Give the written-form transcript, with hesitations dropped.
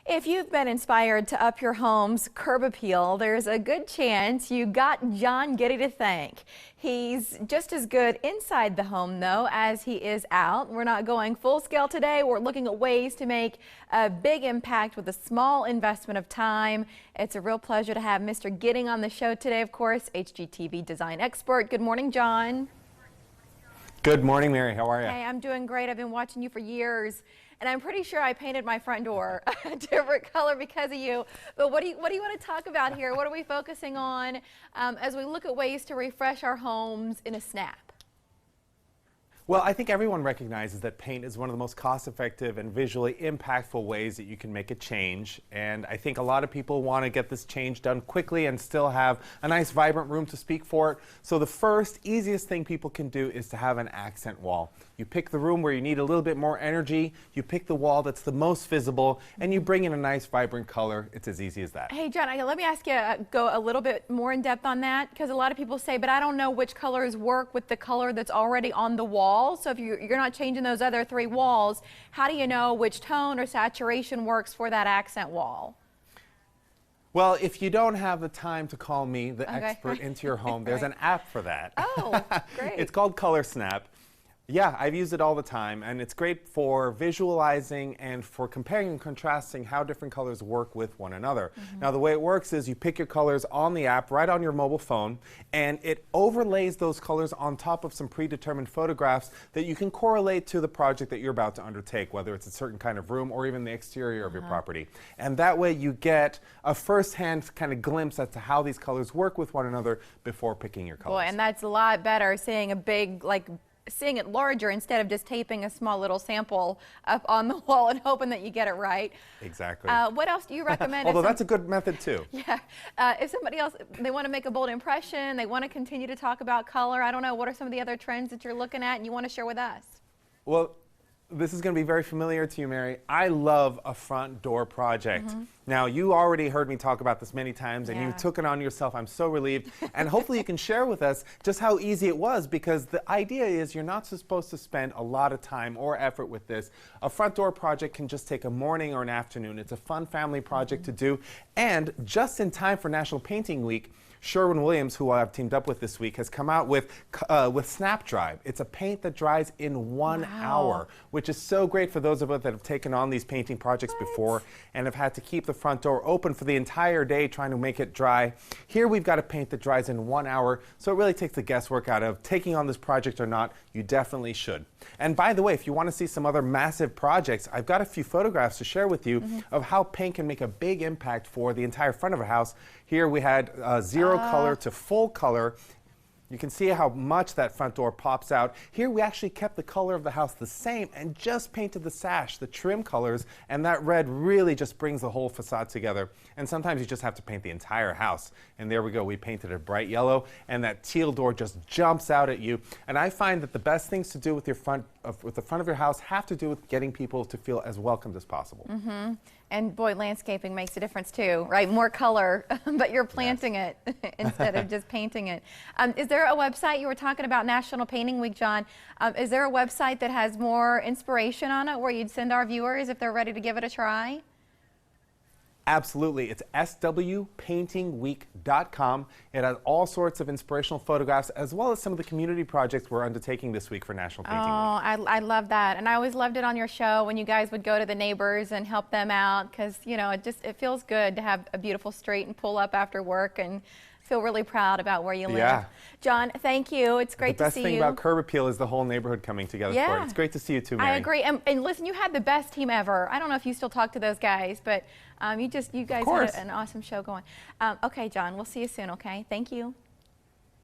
If you've been inspired to up your home's curb appeal, there's a good chance you got John Gidding to thank. He's just as good inside the home, though, as he is out. We're not going full scale today. We're looking at ways to make a big impact with a small investment of time. It's a real pleasure to have Mr. Gidding on the show today, of course, HGTV design expert. Good morning, John. Good morning, Mary. How are you? Hey, I'm doing great. I've been watching you for years, and I'm pretty sure I painted my front door a different color because of you. But what do you want to talk about here? What are we focusing on as we look at ways to refresh our homes in a snap? Well, I think everyone recognizes that paint is one of the most cost-effective and visually impactful ways that you can make a change. And I think a lot of people want to get this change done quickly and still have a nice, vibrant room to speak for it. So the first, easiest thing people can do is to have an accent wall. You pick the room where you need a little bit more energy, you pick the wall that's the most visible, and you bring in a nice, vibrant color. It's as easy as that. Hey, John, let me ask you, go a little bit more in depth on that, because a lot of people say, but I don't know which colors work with the color that's already on the wall. So if you're not changing those other three walls, how do you know which tone or saturation works for that accent wall? Well, if you don't have the time to call me, the expert, into your home, there's an app for that. Oh, great. It's called Color Snap. Yeah, I've used it all the time, and it's great for visualizing and for comparing and contrasting how different colors work with one another. Now, the way it works is you pick your colors on the app right on your mobile phone, and it overlays those colors on top of some predetermined photographs that you can correlate to the project that you're about to undertake, whether it's a certain kind of room or even the exterior of your property. And that way you get a first-hand kind of glimpse as to how these colors work with one another before picking your colors. Boy, and that's a lot better, seeing a big, seeing it larger instead of just taping a small little sample up on the wall and hoping that you get it right. Exactly. What else do you recommend? Although that's a good method too. Yeah. If somebody else, they want to make a bold impression, they want to continue to talk about color, I don't know, what are some of the other trends that you're looking at and you want to share with us? Well, this is going to be very familiar to you, Mary. I love a front door project. Now, you already heard me talk about this many times, and you took it on yourself. I'm so relieved. And hopefully you can share with us just how easy it was, because the idea is you're not supposed to spend a lot of time or effort with this. A front door project can just take a morning or an afternoon. It's a fun family project to do. And just in time for National Painting Week, Sherwin-Williams, who I've teamed up with this week, has come out with Snap Dry. It's a paint that dries in 1 hour, which is so great for those of us that have taken on these painting projects before and have had to keep the front door open for the entire day trying to make it dry. Here we've got a paint that dries in 1 hour, so it really takes the guesswork out of taking on this project or not. You definitely should. And by the way, if you want to see some other massive projects, I've got a few photographs to share with you of how paint can make a big impact for the entire front of a house. Here we had zero color to full color. You can see how much that front door pops out. Here we actually kept the color of the house the same and just painted the sash, the trim colors, and that red really just brings the whole facade together. And sometimes you just have to paint the entire house. And there we go, we painted a bright yellow, and that teal door just jumps out at you. And I find that the best things to do with your with the front of your house have to do with getting people to feel as welcomed as possible. And boy, landscaping makes a difference too, right? More color, but you're planting it instead of just painting it. Is there a website, you were talking about National Painting Week, John, is there a website that has more inspiration on it where you'd send our viewers if they're ready to give it a try? Absolutely. It's swpaintingweek.com. It has all sorts of inspirational photographs as well as some of the community projects we're undertaking this week for National Painting Week. I love that. And I always loved it on your show when you guys would go to the neighbors and help them out, because, you know, it feels good to have a beautiful street and pull up after work and feel really proud about where you live. Yeah. John, thank you. It's great to see you. The best thing about curb appeal is the whole neighborhood coming together for it. It's great to see you too, Mary. I agree. And listen, you had the best team ever. I don't know if you still talk to those guys, but you guys had an awesome show going. Okay, John, we'll see you soon, okay? Thank you.